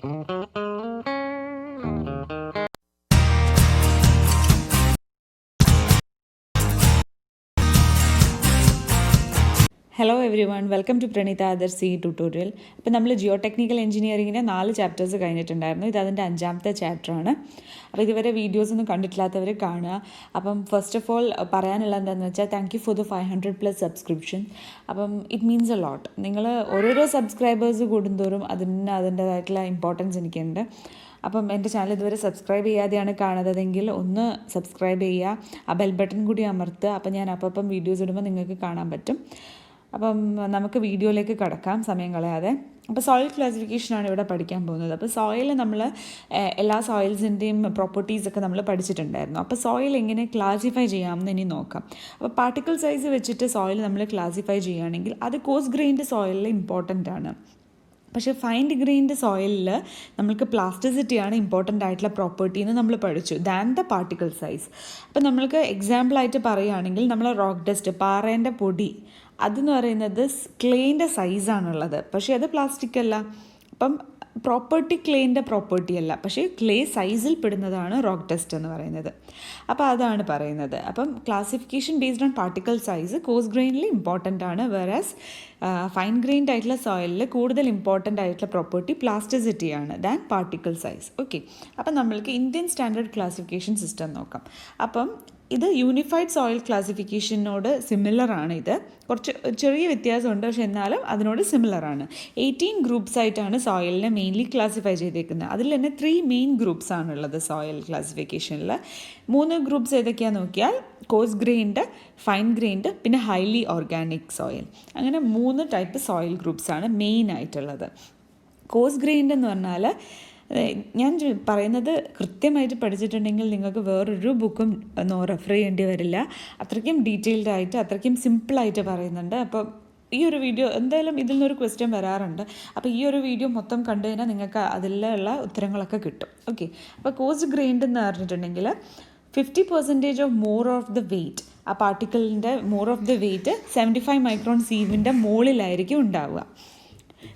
Hello everyone, welcome to Praneetha അതർ സി tutorial. അപ്പോൾ നമ്മൾ ജിയോ ടെക്നിക്കൽ എഞ്ചിനീയറിങ്ങിൻ്റെ 4 ചാപ്റ്റേഴ്സ് കഴിഞ്ഞിട്ടുണ്ടായിരുന്നു. ഇത് അതിൻ്റെ 5ാമത്തെ ചാപ്റ്ററാണ്. അപ്പോൾ ഇതുവരെ വീഡിയോസ് ഒന്നും കണ്ടിട്ടില്ലാത്തവർ കാണുക. അപ്പം ഫസ്റ്റ് ഓഫ് ഓൾ പറയാനുള്ളത് എന്താണെന്ന് വെച്ചാൽ thank you for the 500+ subscription. അപ്പം ഇറ്റ് മീൻസ് എ ലോട്ട്. നിങ്ങൾ ഓരോരോ സബ്സ്ക്രൈബേഴ്സ് കൂടുന്തോറും അതിൻ്റേതായിട്ടുള്ള ഇമ്പോർട്ടൻസ് എനിക്കുണ്ട്. അപ്പം എൻ്റെ ചാനൽ ഇതുവരെ സബ്സ്ക്രൈബ് ചെയ്യാതെയാണ് കാണുന്നതെങ്കിൽ ഒന്ന് സബ്സ്ക്രൈബ് ചെയ്യുക, ആ ബെൽ ബട്ടൺ കൂടി അമർത്തുക. അപ്പം ഞാൻ അപ്പം വീഡിയോസ് ഇടുമ്പോൾ നിങ്ങൾക്ക് കാണാൻ പറ്റും. അപ്പം നമുക്ക് വീഡിയോയിലേക്ക് കടക്കാം സമയം കളയാതെ. അപ്പോൾ സോയിൽ ക്ലാസിഫിക്കേഷനാണ് ഇവിടെ പഠിക്കാൻ പോകുന്നത്. അപ്പോൾ സോയിൽ നമ്മൾ എല്ലാ സോയിൽസിൻ്റെയും പ്രോപ്പർട്ടീസൊക്കെ നമ്മൾ പഠിച്ചിട്ടുണ്ടായിരുന്നു. അപ്പോൾ സോയിൽ എങ്ങനെ ക്ലാസിഫൈ ചെയ്യാമെന്ന് ഇനി നോക്കാം. അപ്പോൾ പാർട്ടിക്കിൾ സൈസ് വെച്ചിട്ട് സോയിൽ നമ്മൾ ക്ലാസിഫൈ ചെയ്യുകയാണെങ്കിൽ അത് കോഴ്സ് ഗ്രെയിൻഡ് സോയിലിൽ ഇമ്പോർട്ടൻ്റ് ആണ്. പക്ഷേ ഫൈൻ ഗ്രെയിൻഡ് സോയിലിൽ നമ്മൾക്ക് പ്ലാസ്റ്റിസിറ്റിയാണ് ഇമ്പോർട്ടൻ്റ് ആയിട്ടുള്ള പ്രോപ്പർട്ടി എന്ന് നമ്മൾ പഠിച്ചു ദാൻ ദ പാർട്ടിക്കിൾ സൈസ്. അപ്പം നമ്മൾക്ക് എക്സാമ്പിളായിട്ട് പറയുകയാണെങ്കിൽ നമ്മൾ റോക്ക് ഡസ്റ്റ്, പാറേൻ്റെ പൊടി, അതെന്ന് പറയുന്നത് ക്ലേൻ്റെ സൈസാണുള്ളത്. പക്ഷേ അത് പ്ലാസ്റ്റിക് അല്ല. അപ്പം പ്രോപ്പർട്ടി ക്ലേൻ്റെ പ്രോപ്പർട്ടി അല്ല, പക്ഷേ ക്ലേ സൈസിൽ പെടുന്നതാണ് റോക്ക് ഡസ്റ്റ് എന്ന് പറയുന്നത്. അപ്പോൾ അതാണ് പറയുന്നത്. അപ്പം classification based on particle size coarse ഗ്രെയിനിൽ ഇമ്പോർട്ടൻ്റ് ആണ്. വേറാസ് ഫൈൻ ഗ്രെയിൻഡ് ആയിട്ടുള്ള സോയിലിൽ കൂടുതൽ ഇമ്പോർട്ടൻ്റ് ആയിട്ടുള്ള പ്രോപ്പർട്ടി പ്ലാസ്റ്റിസിറ്റിയാണ് ദാൻ പാർട്ടിക്കിൾ സൈസ്. ഓക്കെ, അപ്പം നമ്മൾക്ക് ഇന്ത്യൻ സ്റ്റാൻഡേർഡ് ക്ലാസിഫിക്കേഷൻ സിസ്റ്റം നോക്കാം. അപ്പം ഇത് യൂണിഫൈഡ് സോയിൽ ക്ലാസിഫിക്കേഷനോട് സിമിലറാണ്. ഇത് കുറച്ച് ചെറിയ വ്യത്യാസമുണ്ട്, പക്ഷെ എന്നാലും അതിനോട് സിമിലറാണ്. 18 ഗ്രൂപ്പ്സ് ആയിട്ടാണ് സോയിലിനെ മെയിൻലി ക്ലാസിഫൈ ചെയ്തേക്കുന്നത്. അതിൽ തന്നെ 3 മെയിൻ ഗ്രൂപ്പ്സ് ആണുള്ളത് സോയിൽ ക്ലാസിഫിക്കേഷനിൽ. 3 ഗ്രൂപ്പ്സ് ഏതൊക്കെയാണെന്ന് നോക്കിയാൽ കോഴ്സ് ഗ്രെയിൻഡ്, ഫൈൻ ഗ്രെയിൻഡ്, പിന്നെ ഹൈലി ഓർഗാനിക് സോയിൽ. അങ്ങനെ 3 ടൈപ്പ് സോയിൽ ഗ്രൂപ്പ്സാണ് മെയിൻ ആയിട്ടുള്ളത്. കോഴ്സ് ഗ്രെയിൻഡ് എന്ന് പറഞ്ഞാൽ ഞാൻ പറയുന്നത് കൃത്യമായിട്ട് പഠിച്ചിട്ടുണ്ടെങ്കിൽ നിങ്ങൾക്ക് വേറൊരു ബുക്കും റെഫർ ചെയ്യേണ്ടി വരില്ല. അത്രയ്ക്കും ഡീറ്റെയിൽഡ് ആയിട്ട് അത്രയ്ക്കും സിമ്പിളായിട്ട് പറയുന്നുണ്ട്. അപ്പോൾ ഈ ഒരു വീഡിയോ എന്തായാലും ഇതിൽ നിന്നൊരു ക്വസ്റ്റ്യൻ വരാറുണ്ട്. അപ്പോൾ ഈ ഒരു വീഡിയോ മൊത്തം കണ്ടു കഴിഞ്ഞാൽ നിങ്ങൾക്ക് അതിലുള്ള ഉത്തരങ്ങളൊക്കെ കിട്ടും. ഓക്കെ, അപ്പോൾ കോഴ്സ് ഗ്രെയിൻഡ് എന്ന് പറഞ്ഞിട്ടുണ്ടെങ്കിൽ 50% of more of the weight, ആ പാർട്ടിക്കിളിൻ്റെ more of the weight 75 micron സീവിൻ്റെ മുകളിലായിരിക്കും ഉണ്ടാവുക.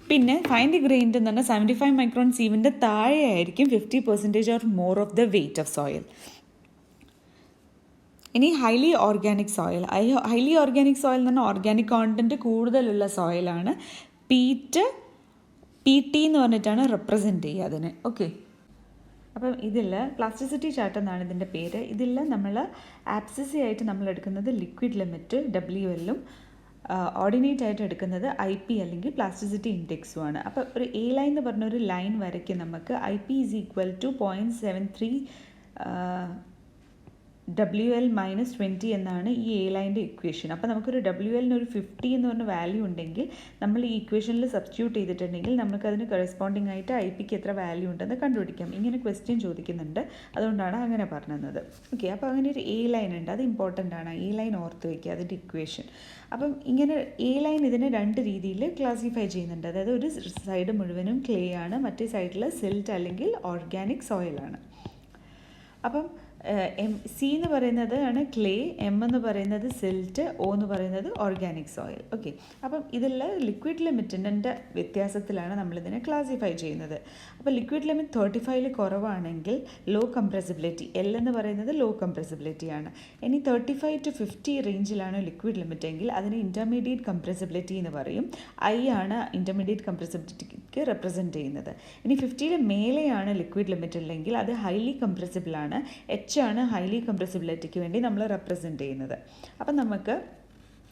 പിന്നെ ഫൈൻ ഗ്രെയിൻഡ് എന്ന് പറഞ്ഞാൽ 75 മൈക്രോൺ സീവിൻ്റെ താഴെ ആയിരിക്കും 50% or more of the weight of soil. ഇനി highly organic soil. Highly organic soil എന്ന് പറഞ്ഞാൽ ഓർഗാനിക് കോണ്ടൻറ്റ് കൂടുതലുള്ള സോയിലാണ്. PT എന്ന് പറഞ്ഞിട്ടാണ് റെപ്രസെൻറ്റ് ചെയ്യുക അതിന്. ഓക്കെ, അപ്പം ഇതിൽ പ്ലാസ്റ്റിസിറ്റി ചാർട്ട് എന്നാണ് ഇതിൻ്റെ പേര്. ഇതിൽ നമ്മൾ ആപ്സിസി ആയിട്ട് നമ്മൾ എടുക്കുന്നത് ലിക്വിഡ് ലിമിറ്റ് WL-ഉം ഓർഡിനേറ്റ് ആയിട്ട് എടുക്കുന്നത് IP അല്ലെങ്കിൽ പ്ലാസ്റ്റിസിറ്റി ഇൻഡെക്സുമാണ്. അപ്പോൾ ഒരു A ലൈൻ എന്ന് പറഞ്ഞൊരു ലൈൻ വരയ്ക്കും നമുക്ക്. IP = 0.73 WL-20 എന്നാണ് ഈ A ലൈൻ്റെ ഇക്വേഷൻ. അപ്പോൾ നമുക്കൊരു WL-ന് ഒരു 50 എന്ന് പറഞ്ഞ വാല്യൂ ഉണ്ടെങ്കിൽ നമ്മൾ ഈ ഇക്വേഷനിൽ സബ്സ്റ്റിറ്റ്യൂട്ട് ചെയ്തിട്ടുണ്ടെങ്കിൽ നമുക്കതിന് കറസ്പോണ്ടിങ് ആയിട്ട് IPക്ക് എത്ര വാല്യൂ ഉണ്ടെന്ന് കണ്ടുപിടിക്കാം. ഇങ്ങനെ ക്വസ്റ്റ്യൻ ചോദിക്കുന്നുണ്ട്, അതുകൊണ്ടാണ് അങ്ങനെ പറഞ്ഞത്. ഓക്കെ, അപ്പോൾ അങ്ങനെ ഒരു A ലൈൻ ഉണ്ട്, അത് ഇമ്പോർട്ടൻ്റ് ആണ്. A ലൈൻ ഓർത്ത് വയ്ക്കുക, അതിൻ്റെ ഇക്വേഷൻ. അപ്പം ഇങ്ങനെ A ലൈൻ ഇതിനെ 2 രീതിയിൽ ക്ലാസിഫൈ ചെയ്യുന്നുണ്ട്. അതായത് ഒരു സൈഡ് മുഴുവനും ക്ലേ ആണ്, മറ്റേ സൈഡിൽ സിൽറ്റ് അല്ലെങ്കിൽ ഓർഗാനിക് സോയിലാണ്. അപ്പം C എന്ന് പറയുന്നത് ആണ് ക്ലേ, M എന്ന് പറയുന്നത് സിൽറ്റ്, O എന്ന് പറയുന്നത് ഓർഗാനിക് സോയിൽ. ഓക്കെ, അപ്പം ഇതിൽ ലിക്വിഡ് ലിമിറ്റിൻ്റെ വ്യത്യാസത്തിലാണ് നമ്മളിതിനെ ക്ലാസിഫൈ ചെയ്യുന്നത്. അപ്പോൾ ലിക്വിഡ് ലിമിറ്റ് 35 കുറവാണെങ്കിൽ ലോ കംപ്രസിബിലിറ്റി, L എന്ന് പറയുന്നത് ലോ കംപ്രസിബിലിറ്റിയാണ്. ഇനി 35 to 50 റേഞ്ചിലാണ് ലിക്വിഡ് ലിമിറ്റ് എങ്കിൽ അതിന് ഇൻ്റർമീഡിയറ്റ് കംപ്രസിബിലിറ്റി എന്ന് പറയും. I ആണ് ഇൻ്റർമീഡിയറ്റ് കംപ്രസിബിലിറ്റിക്ക് റെപ്രസെൻറ്റ് ചെയ്യുന്നത്. ഇനി 50 മേലെയാണ് ലിക്വിഡ് ലിമിറ്റ് ഉള്ളെങ്കിൽ അത് ഹൈലി കംപ്രസിബിളാണ്. H ആണ് ഹൈലി കംപ്രസിബിലിറ്റിക്ക് വേണ്ടി നമ്മൾ റെപ്രസെൻറ്റ് ചെയ്യുന്നത്. അപ്പം നമുക്ക്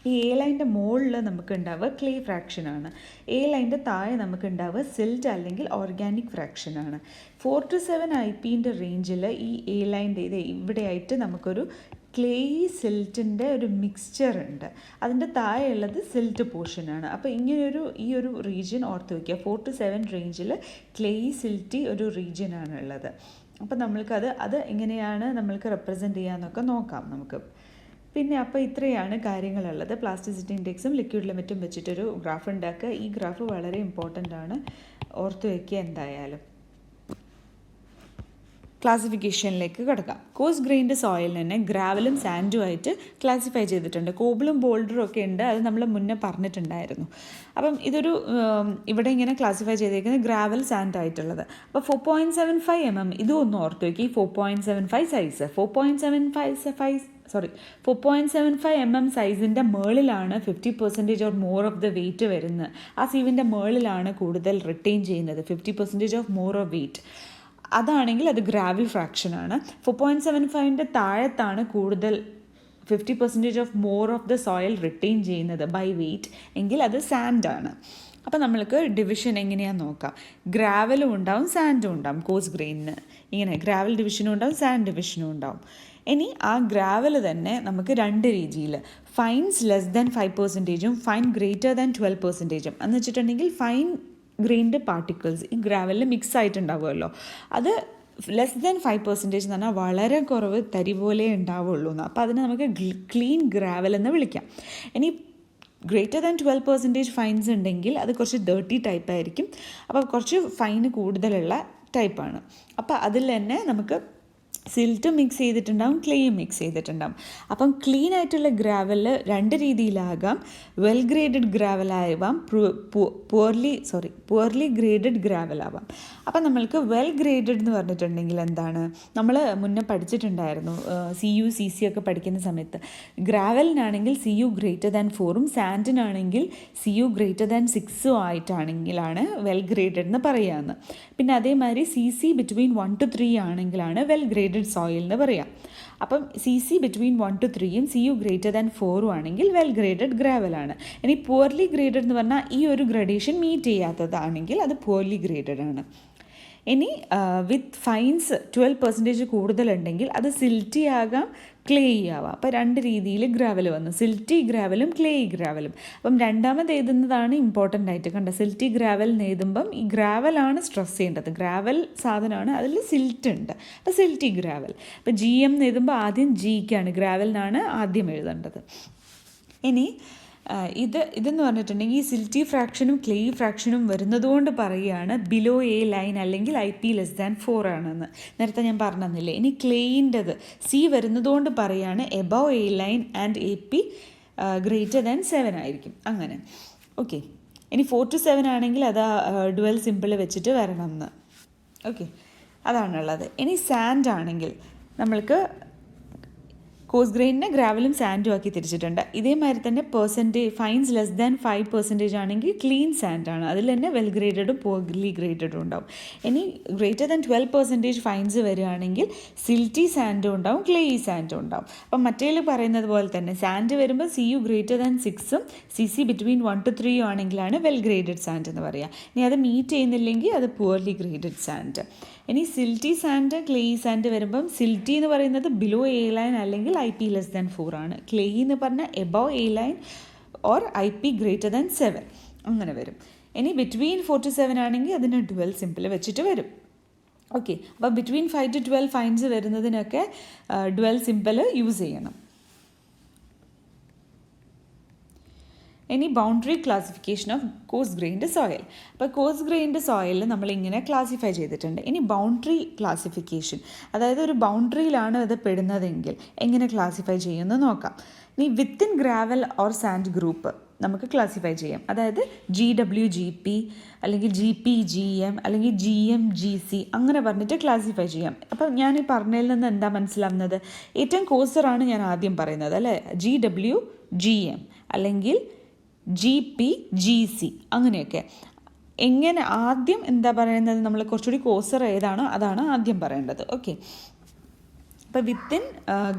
ഈ A ലൈൻ്റെ മുകളിൽ നമുക്ക് ഉണ്ടാവുക ക്ലേ ഫ്രാക്ഷനാണ്. A ലൈൻ്റെ താഴെ നമുക്ക് ഉണ്ടാവുക സിൽറ്റ് അല്ലെങ്കിൽ ഓർഗാനിക് ഫ്രാക്ഷനാണ്. 4 to 7 IP റേഞ്ചിൽ ഈ A ലൈൻ്റെ ഇവിടെയായിട്ട് നമുക്കൊരു ക്ലേ സിൽറ്റിൻ്റെ ഒരു മിക്സ്ചർ ഉണ്ട്. അതിൻ്റെ താഴെയുള്ളത് സിൽറ്റ് പോർഷനാണ്. അപ്പോൾ ഈ ഒരു റീജിയൻ ഓർത്ത് വയ്ക്കുക. 4 to 7 റേഞ്ചിൽ ക്ലേ സിൽറ്റി ഒരു റീജിയനാണ് ഉള്ളത്. അപ്പോൾ അത് എങ്ങനെയാണ് നമ്മൾക്ക് റെപ്രസെൻറ്റ് ചെയ്യാമെന്നൊക്കെ നോക്കാം നമുക്ക്. പിന്നെ അപ്പോൾ ഇത്രയാണ് കാര്യങ്ങളുള്ളത്. പ്ലാസ്റ്റിസിറ്റി ഇൻഡെക്സും ലിക്വിഡ് ലിമിറ്റും വെച്ചിട്ടൊരു ഗ്രാഫ് ഉണ്ടാക്കുക. ഈ ഗ്രാഫ് വളരെ ഇമ്പോർട്ടൻ്റ് ആണ്, ഓർത്ത് വയ്ക്കുക എന്തായാലും. ക്ലാസിഫിക്കേഷനിലേക്ക് കിടക്കാം. കോഴ്സ് ഗ്രെയിൻഡ് സോയിലിന് തന്നെ ഗ്രാവലും സാൻഡുമായിട്ട് ക്ലാസിഫൈ ചെയ്തിട്ടുണ്ട്. കോബിളും ബോൾഡറും ഒക്കെ ഉണ്ട്, അത് നമ്മൾ മുന്നേ പറഞ്ഞിട്ടുണ്ടായിരുന്നു. അപ്പം ഇതൊരു ഇവിടെ ഇങ്ങനെ ക്ലാസിഫൈ ചെയ്തേക്കുന്നത് ഗ്രാവൽ സാൻഡ് ആയിട്ടുള്ളത്. അപ്പോൾ 4.75 mm ഇതും ഒന്ന് ഓർത്ത് വയ്ക്കുക. 4.75 സൈസ് 4.75 mm സൈസിൻ്റെ മേളിലാണ് 50% or more of the weight വരുന്നത്. ആ സീവിൻ്റെ മേളിലാണ് കൂടുതൽ റിട്ടെയിൻ ചെയ്യുന്നത്, 50% ഓഫ് മോർ ഓഫ് വെയിറ്റ്. അതാണെങ്കിൽ അത് ഗ്രാവൽ ഫ്രാക്ഷനാണ്. 4.75ൻ്റെ താഴത്താണ് കൂടുതൽ 50% of more of the soil retain ചെയ്യുന്നത് ബൈ വെയിറ്റ് എങ്കിൽ അത് സാൻഡാണ്. അപ്പോൾ നമ്മൾക്ക് ഡിവിഷൻ എങ്ങനെയാണെന്ന് നോക്കാം. ഗ്രാവലും ഉണ്ടാവും സാൻഡും ഉണ്ടാവും കോഴ്സ് ഗ്രെയിനിന്. ഇങ്ങനെ ഗ്രാവൽ ഡിവിഷനും ഉണ്ടാവും സാൻഡ് ഡിവിഷനും ഉണ്ടാവും. ഇനി ആ ഗ്രാവൽ തന്നെ നമുക്ക് രണ്ട് രീതിയിൽ, finds less than 5%, fine greater than 12%. എന്ന് വെച്ചിട്ടുണ്ടെങ്കിൽ ഫൈൻ ഗ്രെയിൻഡ് പാർട്ടിക്കിൾസ് ഈ ഗ്രാവലിൽ മിക്സ് ആയിട്ടുണ്ടാവുമല്ലോ, അത് ലെസ് ദാൻ 5% എന്ന് പറഞ്ഞാൽ വളരെ കുറവ് തരി പോലെ ഉണ്ടാവുള്ളൂ എന്ന്. അപ്പോൾ അതിനെ നമുക്ക് ക്ലീൻ ഗ്രാവൽ എന്ന് വിളിക്കാം. ഇനി ഗ്രേറ്റർ ദാൻ 12% ഫൈൻസ് ഉണ്ടെങ്കിൽ അത് കുറച്ച് ഡേർട്ടി ടൈപ്പ് ആയിരിക്കും, അപ്പോൾ കുറച്ച് ഫൈന് കൂടുതലുള്ള ടൈപ്പാണ്. അപ്പോൾ അതിൽ തന്നെ നമുക്ക് സിൽട്ടും മിക്സ് ചെയ്തിട്ടുണ്ടാവും, ക്ലേയും മിക്സ് ചെയ്തിട്ടുണ്ടാവും. അപ്പം ക്ലീൻ ആയിട്ടുള്ള ഗ്രാവൽ രണ്ട് രീതിയിലാകാം. വെൽ ഗ്രേഡഡ് ഗ്രാവലാവാം, പുവർലി ഗ്രേഡഡ് ഗ്രാവലാവാം. അപ്പം നമ്മൾക്ക് വെൽ ഗ്രേഡഡ് എന്ന് പറഞ്ഞിട്ടുണ്ടെങ്കിൽ എന്താണ്, നമ്മൾ മുന്നേ പഠിച്ചിട്ടുണ്ടായിരുന്നു CU CC ഒക്കെ പഠിക്കുന്ന സമയത്ത്. ഗ്രാവലിനാണെങ്കിൽ CU ഗ്രേറ്റർ ദാൻ 4ഉം സാൻഡിനാണെങ്കിൽ CU ഗ്രേറ്റർ ദാൻ 6ഉം ആയിട്ടാണെങ്കിലാണ് വെൽ ഗ്രേഡഡ് എന്ന് പറയാമെന്ന്. പിന്നെ അതേമാതിരി CC ബിറ്റ്വീൻ 1 to 3 ആണെങ്കിലാണ് വെൽ ഗ്രേഡഡ് സോയിൽ എന്ന് പറയാം. അപ്പം CC ബിറ്റ്വീൻ 1 to 3ഉം CU ഗ്രേറ്റർ ദാൻ 4ഉം ആണെങ്കിൽ വെൽ ഗ്രേഡഡ് ഗ്രാവലാണ്. ഇനി പുവർലി ഗ്രേഡഡ് എന്ന് പറഞ്ഞാൽ ഈ ഒരു ഗ്രഡേഷൻ മീറ്റ് ചെയ്യാത്തതാണെങ്കിൽ അത് പുവർലി ഗ്രേഡഡ് ആണ്. ഇനി വിത്ത് ഫൈൻസ് 12% കൂടുതലുണ്ടെങ്കിൽ അത് സിൽറ്റി ആകാം, ക്ലേയി ആവാം. അപ്പോൾ രണ്ട് രീതിയിൽ ഗ്രാവൽ വന്നു, സിൽറ്റി ഗ്രാവലും ക്ലേയി ഗ്രാവലും. അപ്പം രണ്ടാമത് എഴുതുന്നതാണ് ഇമ്പോർട്ടൻ്റ് ആയിട്ട് കണ്ട. സിൽറ്റി ഗ്രാവൽ എഴുതുമ്പം ഈ ഗ്രാവലാണ് സ്ട്രെസ് ചെയ്യേണ്ടത്. ഗ്രാവൽ സാധനമാണ്, അതിൽ സിൽറ്റ് ഉണ്ട്, അപ്പോൾ സിൽറ്റി ഗ്രാവൽ. അപ്പോൾ GM എഴുതുമ്പോൾ ആദ്യം Gക്കാണ്, ഗ്രാവലിനാണ് ആദ്യം എഴുതേണ്ടത്. ഇനി ഇതെന്ന് പറഞ്ഞിട്ടുണ്ടെങ്കിൽ ഈ സിൽറ്റി ഫ്രാക്ഷനും ക്ലേയി ഫ്രാക്ഷനും വരുന്നതുകൊണ്ട് പറയുകയാണ് ബിലോ A ലൈൻ അല്ലെങ്കിൽ IP ലെസ് ദാൻ 4 ആണെന്ന്. നേരത്തെ ഞാൻ പറഞ്ഞില്ലേ. ഇനി ക്ലേയിൻ്റെത് C വരുന്നതുകൊണ്ട് പറയുകയാണ് above A line and AP greater than 7 ആയിരിക്കും. അങ്ങനെ ഓക്കെ. ഇനി 4 to 7 ആണെങ്കിൽ അത് ഡുവൽ സിമ്പിൾ വെച്ചിട്ട് വരണം എന്ന്. ഓക്കെ, അതാണുള്ളത്. ഇനി സാൻഡ് ആണെങ്കിൽ നമ്മൾക്ക് കോഴ്സ് ഗ്രെയിനിനെ ഗ്രാവലും സാൻഡും ആക്കി തിരിച്ചിട്ടുണ്ട്. ഇതേമാതിരി തന്നെ ഫൈൻസ് ലെസ് ദാൻ 5% ആണെങ്കിൽ ക്ലീൻ സാൻഡാണ്. അതിൽ തന്നെ വെൽ ഗ്രേഡഡും പുവർലി ഗ്രേഡഡും ഉണ്ടാവും. ഇനി ഗ്രേറ്റർ ദാൻ 12% ഫൈൻസ് വരികയാണെങ്കിൽ സിൽറ്റി സാൻഡും ഉണ്ടാവും, ക്ലേയി സാൻഡും ഉണ്ടാവും. അപ്പം മറ്റേൽ പറയുന്നത് പോലെ തന്നെ സാൻഡ് വരുമ്പോൾ CU ഗ്രേറ്റർ ദാൻ 6ഉം CC ബിറ്റ്വീൻ 1 to 3ഉം ആണെങ്കിലാണ് വെൽ ഗ്രേഡഡ് സാൻഡ് എന്ന് പറയുക. ഇനി അത് മീറ്റ് ചെയ്യുന്നില്ലെങ്കിൽ അത് പുവർലി ഗ്രേഡഡ് സാൻഡ്. ഇനി സിൽറ്റി സാൻഡ് ക്ലേയി സാൻഡ് വരുമ്പം സിൽറ്റി എന്ന് പറയുന്നത് ബിലോ A ലൈൻ അല്ലെങ്കിൽ IP ലെസ് ദാൻ 4 ആണ്. ക്ലേയി എന്ന് പറഞ്ഞാൽ above A line or IP greater than 7 അങ്ങനെ വരും. ഇനി ബിറ്റ്വീൻ 4 to 7 ആണെങ്കിൽ അതിന് ഡുവൽ സിമ്പിൾ വെച്ചിട്ട് വരും. ഓക്കെ, അപ്പോൾ ബിറ്റ്വീൻ 5 to 12 ഫൈൻസ് വരുന്നതിനൊക്കെ ഡുവൽ സിമ്പിൾ യൂസ് ചെയ്യണം. ഇനി boundary classification of coarse grained soil. അപ്പോൾ കോഴ്സ് ഗ്രെയിൻഡ് സോയിലിൽ നമ്മളിങ്ങനെ ക്ലാസിഫൈ ചെയ്തിട്ടുണ്ട്. ഇനി ബൗണ്ടറി ക്ലാസിഫിക്കേഷൻ, അതായത് ഒരു ബൗണ്ടറിയിലാണ് ഇത് പെടുന്നതെങ്കിൽ എങ്ങനെ ക്ലാസിഫൈ ചെയ്യുമെന്ന് നോക്കാം. ഇനി within gravel or sand group നമുക്ക് ക്ലാസിഫൈ ചെയ്യാം. അതായത് GWGP അല്ലെങ്കിൽ GPGM അല്ലെങ്കിൽ GMGC അങ്ങനെ പറഞ്ഞിട്ട് ക്ലാസിഫൈ ചെയ്യാം. അപ്പം ഞാൻ ഈ പറഞ്ഞതിൽ നിന്ന് എന്താ മനസ്സിലാവുന്നത്, ഏറ്റവും കോഴ്സറാണ് ഞാൻ ആദ്യം പറയുന്നത് അല്ലേ, GWGM അല്ലെങ്കിൽ GPGC അങ്ങനെയൊക്കെ. എങ്ങനെ ആദ്യം എന്താ പറയുന്നത്, നമ്മൾ കുറച്ചുകൂടി കോഴ്സർ ഏതാണോ അതാണ് ആദ്യം പറയേണ്ടത്. ഓക്കെ, അപ്പോൾ within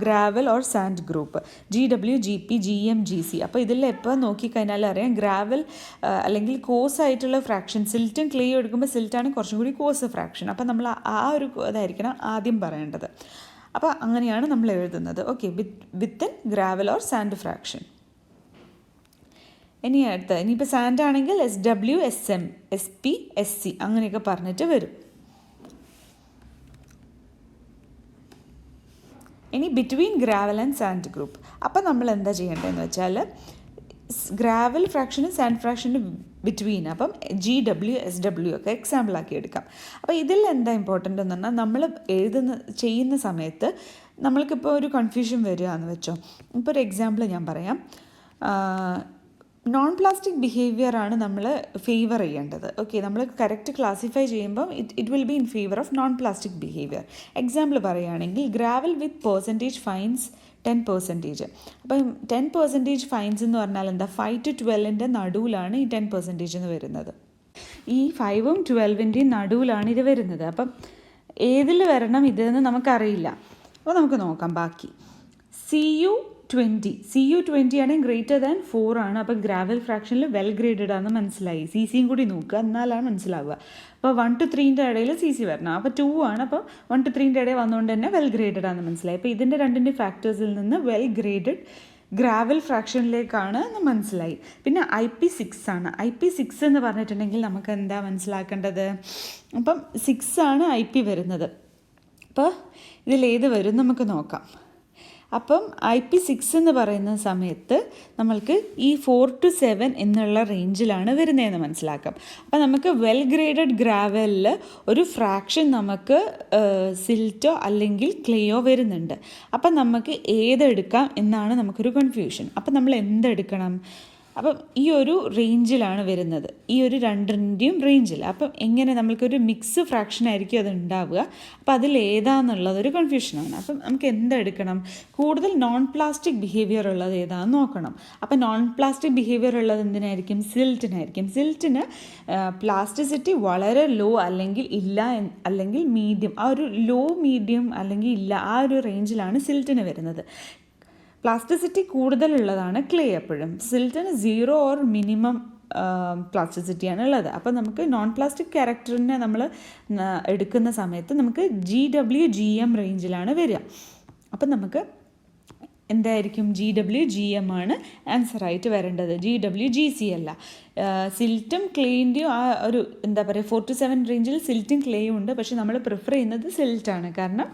gravel or sand group GWGP GMGC. അപ്പോൾ ഇതിൽ എപ്പോൾ നോക്കിക്കഴിഞ്ഞാൽ അറിയാം ഗ്രാവൽ അല്ലെങ്കിൽ കോഴ്സ് ആയിട്ടുള്ള ഫ്രാക്ഷൻ സിൽറ്റും ക്ലേയും എടുക്കുമ്പോൾ സിൽറ്റാണ് കുറച്ചും കൂടി കോഴ്സ് ഫ്രാക്ഷൻ. അപ്പോൾ നമ്മൾ ആ ഒരു ഇതായിരിക്കണം ആദ്യം പറയേണ്ടത്. അപ്പോൾ അങ്ങനെയാണ് നമ്മൾ എഴുതുന്നത്. Okay, within gravel or sand fraction. ഇനി അടുത്ത ഇനിയിപ്പോൾ സാൻഡ് ആണെങ്കിൽ SW SM SP SC അങ്ങനെയൊക്കെ പറഞ്ഞിട്ട് വരും. ഇനി between gravel and sand group. അപ്പം നമ്മൾ എന്താ ചെയ്യേണ്ടതെന്ന് വെച്ചാൽ ഗ്രാവൽ ഫ്രാക്ഷനും സാൻഡ് ഫ്രാക്ഷനും ബിറ്റ്വീൻ. അപ്പം GW, SW ഒക്കെ എക്സാമ്പിളാക്കി എടുക്കാം. അപ്പോൾ ഇതിൽ എന്താ ഇമ്പോർട്ടൻ്റ് എന്ന് പറഞ്ഞാൽ നമ്മൾ ചെയ്യുന്ന സമയത്ത് നമ്മൾക്കിപ്പോൾ ഒരു കൺഫ്യൂഷൻ വരികയെന്ന് വെച്ചോ. ഇപ്പോൾ ഒരു എക്സാമ്പിൾ ഞാൻ പറയാം. നോൺ പ്ലാസ്റ്റിക് ബിഹേവിയർ ആണ് നമ്മൾ ഫേവർ ചെയ്യേണ്ടത്. ഓക്കെ, നമ്മൾ കറക്റ്റ് ക്ലാസിഫൈ ചെയ്യുമ്പം it will be in favour of non plastic behaviour. Example പറയുകയാണെങ്കിൽ ഗ്രാവൽ വിത്ത് പെർസെൻറ്റേജ് ഫൈൻസ് 10%. അപ്പം 10% ഫൈൻസ് എന്ന് പറഞ്ഞാൽ എന്താ, 5 to 12 നടുവിലാണ് ഈ 10% എന്ന് വരുന്നത്. ഈ 5ഉം 12ൻ്റെയും നടുവിലാണ് ഇത് വരുന്നത്. അപ്പം ഏതിൽ വരണം ഇതെന്ന് നമുക്കറിയില്ല. അപ്പോൾ നമുക്ക് നോക്കാം ബാക്കി. CU20 ആണെങ്കിൽ ഗ്രേറ്റർ ദാൻ 4 ആണ്. അപ്പോൾ ഗ്രാവൽ ഫ്രാക്ഷനിൽ വെൽ ഗ്രേഡഡ് ആണെന്ന് മനസ്സിലായി. CCയും കൂടി നോക്കുക, എന്നാലാണ് മനസ്സിലാവുക. അപ്പോൾ 1 to 3ൻ്റെ ഇടയിൽ CC വരണം. അപ്പോൾ 2 ആണ്. അപ്പോൾ 1 to 3ൻ്റെ ഇടയിൽ വന്നുകൊണ്ട് തന്നെ വെൽ ഗ്രേഡഡ് ആണെന്ന് മനസ്സിലായി. അപ്പോൾ ഇതിൻ്റെ രണ്ടിൻ്റെ ഫാക്ടേഴ്സിൽ നിന്ന് വെൽ ഗ്രേഡഡ് ഗ്രാവൽ ഫ്രാക്ഷനിലേക്കാണ് എന്ന് മനസ്സിലായി. പിന്നെ IP6 ആണ്. IP6 എന്ന് പറഞ്ഞിട്ടുണ്ടെങ്കിൽ നമുക്ക് എന്താ മനസ്സിലാക്കേണ്ടത്? അപ്പം 6 ആണ് IP വരുന്നത്. അപ്പോൾ ഇതിലേത് വരും നമുക്ക് നോക്കാം. അപ്പം IP6 എന്ന് പറയുന്ന സമയത്ത് നമ്മൾക്ക് ഈ 4 to 7 എന്നുള്ള റേഞ്ചിലാണ് വരുന്നതെന്ന് മനസ്സിലാക്കാം. അപ്പം നമുക്ക് വെൽ ഗ്രേഡഡ് ഗ്രാവലിൽ ഒരു ഫ്രാക്ഷൻ നമുക്ക് സിൽറ്റോ അല്ലെങ്കിൽ ക്ലേയോ വരുന്നുണ്ട്. അപ്പം നമുക്ക് ഏതെടുക്കാം എന്നാണ് നമുക്കൊരു കൺഫ്യൂഷൻ. അപ്പം നമ്മൾ എന്തെടുക്കണം? അപ്പം ഈ ഒരു റേഞ്ചിലാണ് വരുന്നത്, ഈ ഒരു രണ്ടിൻ്റെയും റേഞ്ചിൽ. അപ്പം എങ്ങനെ നമ്മൾക്കൊരു മിക്സ് ഫ്രാക്ഷൻ ആയിരിക്കും അത് ഉണ്ടാവുക. അപ്പം അതിലേതാന്നുള്ളതൊരു കൺഫ്യൂഷനാണ്. അപ്പം നമുക്ക് എന്തെടുക്കണം? കൂടുതൽ നോൺ പ്ലാസ്റ്റിക് ബിഹേവിയർ ഉള്ളത് ഏതാണെന്ന് നോക്കണം. അപ്പം നോൺ പ്ലാസ്റ്റിക് ബിഹേവിയർ ഉള്ളത് എന്തിനായിരിക്കും? സിൽറ്റിനായിരിക്കും. സിൽറ്റിന് പ്ലാസ്റ്റിസിറ്റി വളരെ ലോ അല്ലെങ്കിൽ ഇല്ല, അല്ലെങ്കിൽ മീഡിയം, ആ ഒരു ലോ മീഡിയം അല്ലെങ്കിൽ ഇല്ല, ആ ഒരു റേഞ്ചിലാണ് സിൽറ്റിന് വരുന്നത്. പ്ലാസ്റ്റിസിറ്റി കൂടുതലുള്ളതാണ് ക്ലേ. എപ്പോഴും സിൽറ്റിന് 0 ഓർ മിനിമം പ്ലാസ്റ്റിസിറ്റിയാണ് ഉള്ളത്. അപ്പോൾ നമുക്ക് നോൺ പ്ലാസ്റ്റിക് ക്യാരക്ടറിനെ നമ്മൾ എടുക്കുന്ന സമയത്ത് നമുക്ക് GW-GM റേഞ്ചിലാണ് വരിക. അപ്പം നമുക്ക് എന്തായിരിക്കും? GW-GM ആണ് ആൻസറായിട്ട് വരേണ്ടത്, GW-GC അല്ല. സിൽറ്റും ക്ലേൻ്റെയും ആ ഒരു എന്താ പറയുക 4 to 7 റേഞ്ചിൽ സിൽറ്റും ക്ലേയും ഉണ്ട്. പക്ഷേ നമ്മൾ പ്രിഫർ ചെയ്യുന്നത് സിൽറ്റാണ്, കാരണം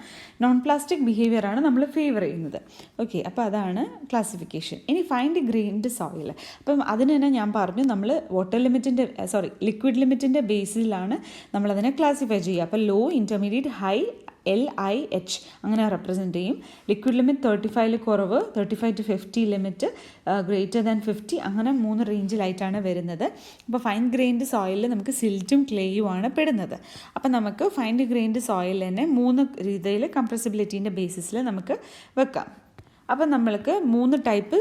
നോൺ പ്ലാസ്റ്റിക് ബിഹേവിയർ ആണ് നമ്മൾ ഫേവർ ചെയ്യുന്നത്. ഓക്കെ, അപ്പോൾ അതാണ് ക്ലാസിഫിക്കേഷൻ. ഇനി ഫൈൻഡ് ഗ്രേൻഡ് സോയിൽ. അപ്പം അതിന് തന്നെ ഞാൻ പറഞ്ഞു, നമ്മൾ ലിക്വിഡ് ലിമിറ്റിൻ്റെ ബേസിലാണ് നമ്മളതിനെ ക്ലാസിഫൈ ചെയ്യുക. അപ്പോൾ ലോ, ഇൻ്റർമീഡിയറ്റ്, ഹൈ, LIH അങ്ങനെ റെപ്രസെൻറ്റ് ചെയ്യും. ലിക്വിഡ് ലിമിറ്റ് 35 കുറവ്, 35 to 50 ലിമിറ്റ്, ഗ്രേറ്റർ ദാൻ 50, അങ്ങനെ 3 റേഞ്ചിലായിട്ടാണ് വരുന്നത്. അപ്പോൾ ഫൈൻ ഗ്രെയിൻഡ് സോയിലിൽ നമുക്ക് സിൽറ്റും ക്ലേയുമാണ് പെടുന്നത്. അപ്പോൾ നമുക്ക് ഫൈൻ ഗ്രെയിൻഡ് സോയിൽ തന്നെ 3 രീതിയിൽ കംപ്രസിബിലിറ്റീൻ്റെ ബേസിസിൽ നമുക്ക് വെക്കാം. അപ്പം നമ്മൾക്ക് 3 ടൈപ്പ്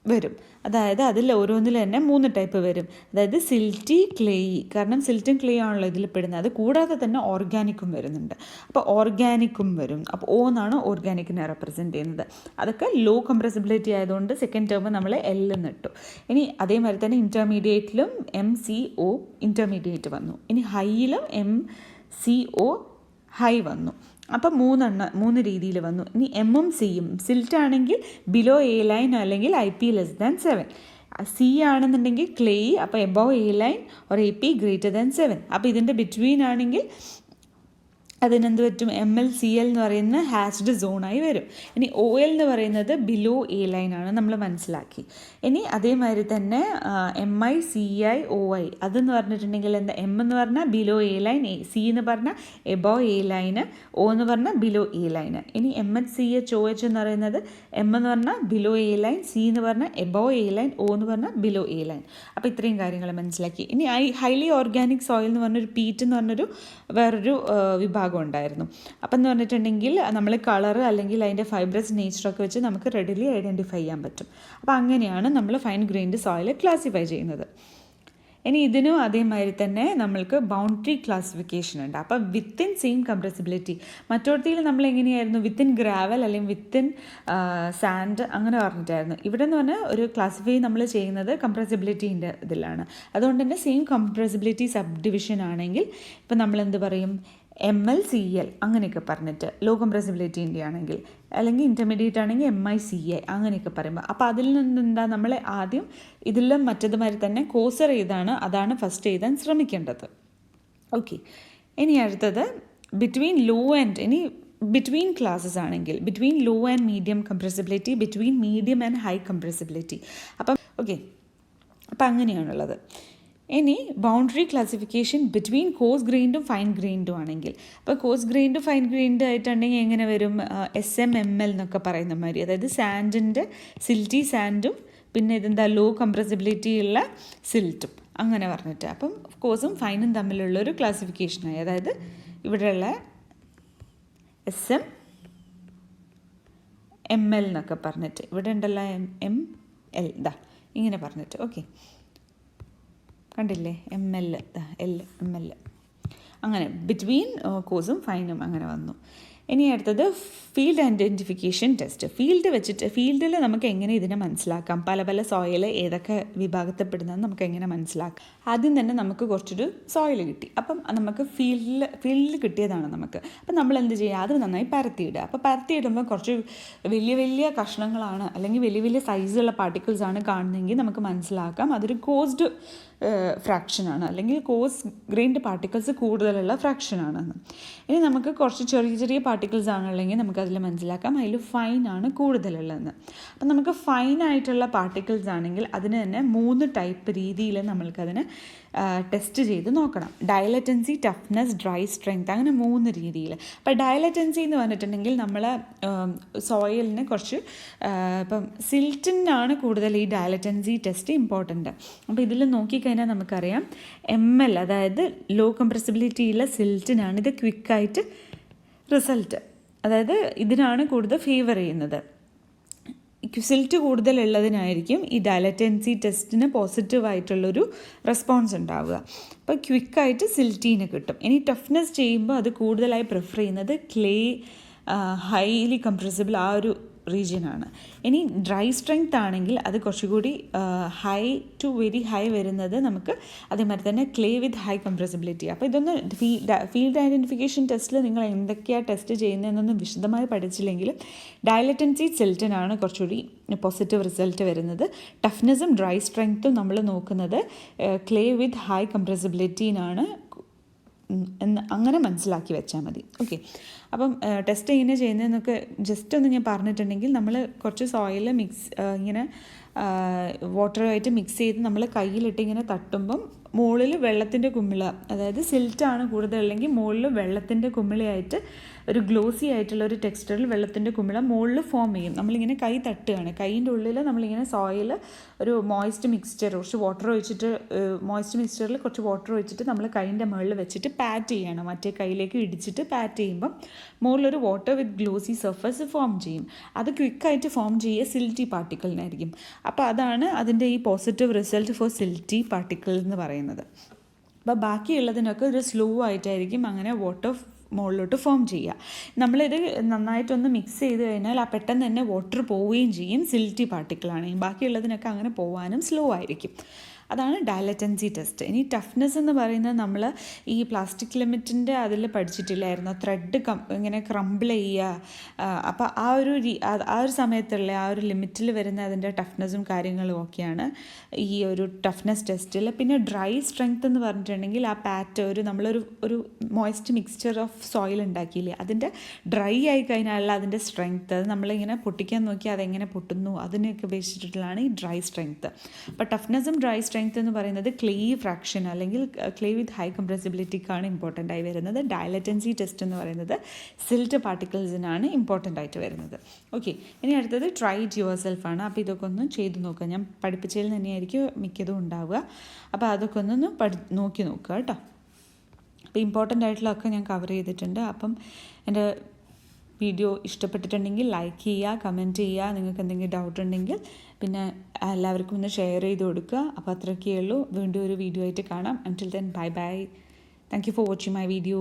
വരും. അതായത് അതിൽ ഓരോന്നിൽ തന്നെ 3 ടൈപ്പ് വരും. അതായത് സിൽറ്റി, ക്ലേയി, കാരണം സിൽറ്റും ക്ലേ ആണല്ലോ ഇതിൽ പെടുന്നത്. അത് കൂടാതെ തന്നെ ഓർഗാനിക്കും വരുന്നുണ്ട്. അപ്പോൾ ഓർഗാനിക്കും വരും. അപ്പോൾ O എന്നാണ് ഓർഗാനിക്കിനെ റെപ്രസെൻറ്റ് ചെയ്യുന്നത്. അതൊക്കെ ലോ കംപ്രസിബിലിറ്റി ആയതുകൊണ്ട് സെക്കൻഡ് ടേം നമ്മൾ L എന്ന് ഇട്ടു. ഇനി അതേമാതിരി തന്നെ ഇൻ്റർമീഡിയറ്റിലും MCO ഇൻ്റർമീഡിയറ്റ് വന്നു. ഇനി ഹൈയിലും MCO ഹൈ വന്നു. അപ്പം 3 രീതിയിൽ വന്നു. ഇനി എമ്മും സിയും, സിൽറ്റ് ആണെങ്കിൽ ബിലോ A ലൈൻ അല്ലെങ്കിൽ IP ലെസ് ദാൻ 7. C ആണെന്നുണ്ടെങ്കിൽ ക്ലേ, അപ്പോൾ above A line or AP greater than 7. അപ്പോൾ ഇതിൻ്റെ ബിറ്റ്വീൻ ആണെങ്കിൽ അതിനെന്ത് പറ്റും? MLCL എന്ന് പറയുന്ന ഹാച്ച്ഡ് സോണായി വരും. ഇനി OL എന്ന് പറയുന്നത് ബിലോ A ലൈനാണ്, നമ്മൾ മനസ്സിലാക്കി. ഇനി അതേമാതിരി തന്നെ MI, CI, OI അതെന്ന് പറഞ്ഞിട്ടുണ്ടെങ്കിൽ എന്താ? M എന്ന് പറഞ്ഞാൽ ബിലോ A ലൈൻ, C എന്ന് പറഞ്ഞാൽ എബോവ് A ലൈന്, O എന്ന് പറഞ്ഞാൽ ബിലോ A ലൈന്. ഇനി MH, OH എന്ന് പറയുന്നത് M എന്ന് പറഞ്ഞാൽ ബിലോ A ലൈൻ, C എന്ന് പറഞ്ഞാൽ എബോവ് A ലൈൻ, O എന്ന് പറഞ്ഞാൽ ബിലോ A ലൈൻ. അപ്പോൾ ഇത്രയും കാര്യങ്ങൾ മനസ്സിലാക്കി. ഇനി ഹൈലി ഓർഗാനിക് സോയിൽ എന്ന് പറഞ്ഞൊരു പീറ്റ് എന്ന് പറഞ്ഞൊരു വേറൊരു വിഭാഗം ഉണ്ടായിരുന്നു. അപ്പം എന്ന് പറഞ്ഞിട്ടുണ്ടെങ്കിൽ നമ്മൾ കളറ് അല്ലെങ്കിൽ അതിൻ്റെ ഫൈബ്രസ് നേച്ചറൊക്കെ വെച്ച് നമുക്ക് റെഡിലി ഐഡൻറ്റിഫൈ ചെയ്യാൻ പറ്റും. അപ്പോൾ അങ്ങനെയാണ് നമ്മൾ ഫൈൻ ഗ്രെയിൻഡ് സോയിൽ ക്ലാസിഫൈ ചെയ്യുന്നത്. ഇനി ഇതിനും അതേമാതിരി തന്നെ നമ്മൾക്ക് ബൗണ്ടറി ക്ലാസിഫിക്കേഷൻ ഉണ്ട്. അപ്പോൾ വിത്തിൻ സെയിം കംപ്രസിബിലിറ്റി. മറ്റോടത്തിൽ നമ്മൾ എങ്ങനെയായിരുന്നു? വിത്തിൻ ഗ്രാവൽ അല്ലെങ്കിൽ വിത്തിൻ സാൻഡ് അങ്ങനെ പറഞ്ഞിട്ടായിരുന്നു. ഇവിടെ എന്ന് പറഞ്ഞാൽ ഒരു ക്ലാസിഫൈ നമ്മൾ ചെയ്യുന്നത് കംപ്രസിബിലിറ്റീൻ്റെ ഇതിലാണ്. അതുകൊണ്ട് തന്നെ സെയിം കംപ്രസിബിലിറ്റി സബ് ഡിവിഷൻ ആണെങ്കിൽ ഇപ്പം നമ്മൾ എന്ത് പറയും? MLCL അങ്ങനെയൊക്കെ പറഞ്ഞിട്ട് ലോ കംപ്രസിബിലിറ്റീൻ്റെ ആണെങ്കിൽ, അല്ലെങ്കിൽ ഇൻ്റർമീഡിയറ്റ് ആണെങ്കിൽ MICI അങ്ങനെയൊക്കെ പറയുമ്പോൾ, അപ്പോൾ അതിൽ നിന്ന് എന്താ നമ്മൾ ആദ്യം ഇതിലും മറ്റതുമാതിരി തന്നെ കോസർ ഏതാണ് അതാണ് ഫസ്റ്റ് എഴുതാൻ ശ്രമിക്കേണ്ടത്. ഓക്കെ, ഇനി അടുത്തത് ബിറ്റ്വീൻ ലോ ആൻഡ്, ഇനി ബിറ്റ്വീൻ ക്ലാസ്സസ് ആണെങ്കിൽ between low and medium compressibility, between medium and high compressibility. അപ്പം ഓക്കെ, അപ്പം അങ്ങനെയാണുള്ളത്. ഇനി ബൗണ്ടറി ക്ലാസിഫിക്കേഷൻ ബിറ്റ്വീൻ കോഴ്സ് ഗ്രെയിൻഡും ഫൈൻ ഗ്രെയിൻഡും ആണെങ്കിൽ, അപ്പോൾ കോഴ്സ് ഗ്രെയിൻഡ് ഫൈൻ ഗ്രെയിൻഡ് ആയിട്ടുണ്ടെങ്കിൽ എങ്ങനെ വരും? SMML എന്നൊക്കെ പറയുന്ന മാതിരി, അതായത് സാൻഡിൻ്റെ സിൽറ്റി സാൻഡും പിന്നെ ഇതെന്താ ലോ കംപ്രസിബിലിറ്റി ഉള്ള സിൽറ്റും അങ്ങനെ പറഞ്ഞിട്ട്. അപ്പം കോഴ്സും ഫൈനും തമ്മിലുള്ളൊരു ക്ലാസിഫിക്കേഷനായി. അതായത് ഇവിടെയുള്ള SMML എന്നൊക്കെ പറഞ്ഞിട്ട്, ഇവിടെ ഉണ്ടല്ലോ ML ഇതാ ഇങ്ങനെ പറഞ്ഞിട്ട്. ഓക്കെ, കണ്ടില്ലേ? ML ML അങ്ങനെ ബിറ്റ്വീൻ കോഴ്സും ഫൈനും അങ്ങനെ വന്നു. ഇനി അടുത്തത് ഫീൽഡ് ഐഡൻറ്റിഫിക്കേഷൻ ടെസ്റ്റ്. ഫീൽഡിൽ നമുക്ക് എങ്ങനെ ഇതിനെ മനസ്സിലാക്കാം? പല പല സോയിൽ ഏതൊക്കെ വിഭാഗത്തിൽപ്പെടുന്നതെന്ന് നമുക്ക് എങ്ങനെ മനസ്സിലാക്കാം? ആദ്യം തന്നെ നമുക്ക് കുറച്ചൊരു സോയിൽ കിട്ടി. അപ്പം നമുക്ക് ഫീൽഡിൽ കിട്ടിയതാണ് നമുക്ക്. അപ്പം നമ്മൾ എന്ത് ചെയ്യുക? അത് നന്നായി പരത്തിയിടുക. അപ്പോൾ പരത്തിയിടുമ്പോൾ കുറച്ച് വലിയ വലിയ കഷ്ണങ്ങളാണ് അല്ലെങ്കിൽ വലിയ വലിയ സൈസുള്ള പാർട്ടിക്കിൾസ് ആണ് കാണുന്നതെങ്കിൽ നമുക്ക് മനസ്സിലാക്കാം അതൊരു കോഴ്സ്ഡ് ഫ്രാക്ഷനാണ് അല്ലെങ്കിൽ കോഴ്സ് ഗ്രെയിൻഡ് പാർട്ടിക്കിൾസ് കൂടുതലുള്ള ഫ്രാക്ഷനാണെന്ന്. ഇനി നമുക്ക് കുറച്ച് ചെറിയ ചെറിയ പാർട്ടിക്കിൾസ് ആണുള്ളെങ്കിൽ നമുക്കതിൽ മനസ്സിലാക്കാം അതിൽ ഫൈൻ ആണ് കൂടുതലുള്ളതെന്ന്. അപ്പം നമുക്ക് ഫൈനായിട്ടുള്ള പാർട്ടിക്കിൾസ് ആണെങ്കിൽ അതിന് തന്നെ 3 ടൈപ്പ് രീതിയിൽ നമ്മൾക്കതിനെ ടെസ്റ്റ് ചെയ്ത് നോക്കണം. ഡയലറ്റൻസി, ടഫ്നെസ്, ഡ്രൈ സ്ട്രെങ്ത്, അങ്ങനെ 3 രീതിയിൽ. അപ്പോൾ ഡയലറ്റൻസി എന്ന് പറഞ്ഞിട്ടുണ്ടെങ്കിൽ നമ്മൾ സോയിലിന് കുറച്ച് ഇപ്പം സിൽറ്റിനാണ് കൂടുതൽ ഈ ഡയലറ്റൻസി ടെസ്റ്റ് ഇമ്പോർട്ടൻ്റ്. അപ്പോൾ ഇതിൽ നോക്കിക്കഴിഞ്ഞാൽ നമുക്കറിയാം ML അതായത് ലോ കംപ്രസിബിലിറ്റിയുള്ള സിൽറ്റിനാണ് ഇത് ക്വിക്കായിട്ട് റിസൾട്ട്, അതായത് ഇതിനാണ് കൂടുതൽ ഫേവർ ചെയ്യുന്നത്. സിൽറ്റ് കൂടുതലുള്ളതിനായിരിക്കും ഈ ഡയലറ്റൻസി ടെസ്റ്റിന് പോസിറ്റീവായിട്ടുള്ളൊരു റെസ്പോൺസ് ഉണ്ടാവുക. അപ്പോൾ ക്വിക്കായിട്ട് സിൽറ്റീന് കിട്ടും. ഇനി ടഫ്നെസ് ചെയ്യുമ്പോൾ അത് കൂടുതലായി പ്രിഫർ ചെയ്യുന്നത് ക്ലേ, ഹൈലി കംപ്രസിബിൾ ആ ഒരു റീജിയനാണ്. ഇനി ഡ്രൈ സ്ട്രെങ്ത് ആണെങ്കിൽ അത് കുറച്ചുകൂടി ഹൈ ടു വെരി ഹൈ വരുന്നത് നമുക്ക് അതേമാതിരി തന്നെ ക്ലേ വിത്ത് ഹൈ കംപ്രസിബിലിറ്റി. അപ്പോൾ ഇതൊന്ന് ഫീൽഡ് ഐഡൻറ്റിഫിക്കേഷൻ ടെസ്റ്റിൽ നിങ്ങൾ എന്തൊക്കെയാണ് ടെസ്റ്റ് ചെയ്യുന്നതെന്നൊന്നും വിശദമായി പഠിച്ചില്ലെങ്കിലും ഡയലറ്റൻസി സിൽറ്റിനാണ് കുറച്ചുകൂടി പോസിറ്റീവ് റിസൾട്ട് വരുന്നത്. ടഫ്നെസ്സും ഡ്രൈ സ്ട്രെങ്ത്തും നമ്മൾ നോക്കുന്നത് ക്ലേ വിത്ത് ഹൈ കംപ്രസിബിലിറ്റിനാണ് എന്ന് അങ്ങനെ മനസ്സിലാക്കി വെച്ചാൽ മതി. ഓക്കെ, അപ്പം ടെസ്റ്റ് എങ്ങനെ ചെയ്യുന്നതെന്നൊക്കെ ജസ്റ്റ് ഒന്ന് ഞാൻ പറഞ്ഞിട്ടുണ്ടെങ്കിൽ, നമ്മൾ കുറച്ച് സോയിൽ ഇങ്ങനെ വാട്ടറുമായിട്ട് മിക്സ് ചെയ്ത് നമ്മൾ കയ്യിലിട്ട് ഇങ്ങനെ തട്ടുമ്പം മുകളിൽ വെള്ളത്തിൻ്റെ കുമിള, അതായത് സിൽറ്റാണ് കൂടുതലുണ്ടെങ്കിൽ മുകളിൽ വെള്ളത്തിൻ്റെ കുമിളയായിട്ട് ഒരു ഗ്ലോസി ആയിട്ടുള്ള ഒരു ടെക്സ്ചറിൽ വെള്ളത്തിൻ്റെ കുമിള മുകളിൽ ഫോം ചെയ്യും. നമ്മളിങ്ങനെ കൈ തട്ടുകയാണ്, കൈയിൻ്റെ ഉള്ളിൽ നമ്മളിങ്ങനെ സോയിൽ ഒരു മോയ്സ്റ്റ് മിക്സ്ചർ കുറച്ച് വാട്ടർ ഒഴിച്ചിട്ട് മോയ്സ്റ്റ് മിക്സ്ചറിൽ കുറച്ച് വാട്ടർ ഒഴിച്ചിട്ട് നമ്മൾ കൈയിൻ്റെ മുകളിൽ വെച്ചിട്ട് പാറ്റ് ചെയ്യണം. മറ്റേ കൈയിലേക്ക് ഇടിച്ചിട്ട് പാറ്റ് ചെയ്യുമ്പം മുകളിലൊരു water with glossy surface form ചെയ്യും. അത് ക്വിക്കായിട്ട് ഫോം ചെയ്യുക സിൽറ്റി പാർട്ടിക്കിളിനായിരിക്കും. അപ്പോൾ അതാണ് അതിൻ്റെ ഈ positive result four silty particle എന്ന് പറയുന്നത്. അപ്പോൾ ബാക്കിയുള്ളതിനൊക്കെ ഒരു സ്ലോ ആയിട്ടായിരിക്കും അങ്ങനെ വാട്ടർ മുകളിലോട്ട് ഫോം ചെയ്യുക. നമ്മളിത് നന്നായിട്ടൊന്ന് മിക്സ് ചെയ്ത് കഴിഞ്ഞാൽ ആ പെട്ടെന്ന് തന്നെ വാട്ടർ പോവുകയും ചെയ്യും സിൽറ്റി പാർട്ടിക്കിളാണെങ്കിൽ. ബാക്കിയുള്ളതിനൊക്കെ അങ്ങനെ പോകാനും സ്ലോ ആയിരിക്കും. അതാണ് ഡയലറ്റൻസി ടെസ്റ്റ്. ഇനി ടഫ്നെസ് എന്ന് പറയുന്നത് നമ്മൾ ഈ പ്ലാസ്റ്റിക് ലിമിറ്റിൻ്റെ അതിൽ പഠിച്ചിട്ടില്ലായിരുന്നു, ത്രെഡ് ഇങ്ങനെ ക്രംബിൾ ചെയ്യുക. അപ്പോൾ ആ ഒരു സമയത്തുള്ള ആ ഒരു ലിമിറ്റിൽ വരുന്ന അതിൻ്റെ ടഫ്നെസ്സും കാര്യങ്ങളും ഒക്കെയാണ് ഈ ഒരു ടഫ്നെസ് ടെസ്റ്റിൽ. പിന്നെ ഡ്രൈ സ്ട്രെങ്ത് എന്ന് പറഞ്ഞിട്ടുണ്ടെങ്കിൽ ആ നമ്മളൊരു മോയ്സ്റ്റ് മിക്സ്ചർ ഓഫ് സോയിൽ ഉണ്ടാക്കിയില്ലേ, അതിൻ്റെ ഡ്രൈ ആയി കഴിഞ്ഞാലുള്ള അതിൻ്റെ സ്ട്രെങ്ത്, അത് നമ്മളിങ്ങനെ പൊട്ടിക്കാൻ നോക്കി അതെങ്ങനെ പൊട്ടുന്നു അതിനെയൊക്കെ ഉപയോഗിച്ചിട്ടുള്ളതാണ് ഈ ഡ്രൈ സ്ട്രെങ്ത്. അപ്പോൾ ടഫ്നെസ്സും ഡ്രൈ സ്ട്രെങ്ത് എന്ന് പറയുന്നത് ക്ലേ ഫ്രാക്ഷൻ അല്ലെങ്കിൽ ക്ലേ വിത്ത് ഹൈ കംപ്രസിബിലിറ്റിക്കാണ് ഇമ്പോർട്ടൻ്റ് ആയി വരുന്നത്. ഡയലറ്റൻസി ടെസ്റ്റ് എന്ന് പറയുന്നത് സിൽറ്റ് പാർട്ടിക്കിൾസിനാണ് ഇമ്പോർട്ടൻ്റ് ആയിട്ട് വരുന്നത്. ഓക്കെ, ഇനി അടുത്തത് ട്രൈ ഇറ്റ് യുവർ സെൽഫാണ്. അപ്പോൾ ഇതൊക്കെ ഒന്ന് ചെയ്ത് നോക്കുക. ഞാൻ പഠിപ്പിച്ചതിൽ തന്നെയായിരിക്കും മിക്കതും ഉണ്ടാവുക. അപ്പോൾ അതൊക്കെ ഒന്ന് നോക്കി നോക്കുക കേട്ടോ. അപ്പോൾ ഇമ്പോർട്ടൻ്റ് ആയിട്ടുള്ളതൊക്കെ ഞാൻ കവർ ചെയ്തിട്ടുണ്ട്. അപ്പം എൻ്റെ വീഡിയോ ഇഷ്ടപ്പെട്ടിട്ടുണ്ടെങ്കിൽ ലൈക്ക് ചെയ്യുക, കമൻറ്റ് ചെയ്യുക. നിങ്ങൾക്ക് എന്തെങ്കിലും ഡൗട്ട് ഉണ്ടെങ്കിൽ പിന്നെ എല്ലാവർക്കും ഒന്ന് ഷെയർ ചെയ്ത് കൊടുക്കുക. അപ്പോൾ അത്രയൊക്കെ ഉള്ളൂ. വീണ്ടും ഒരു വീഡിയോ ആയിട്ട് കാണാം. Until then, bye bye. Thank you for watching my video.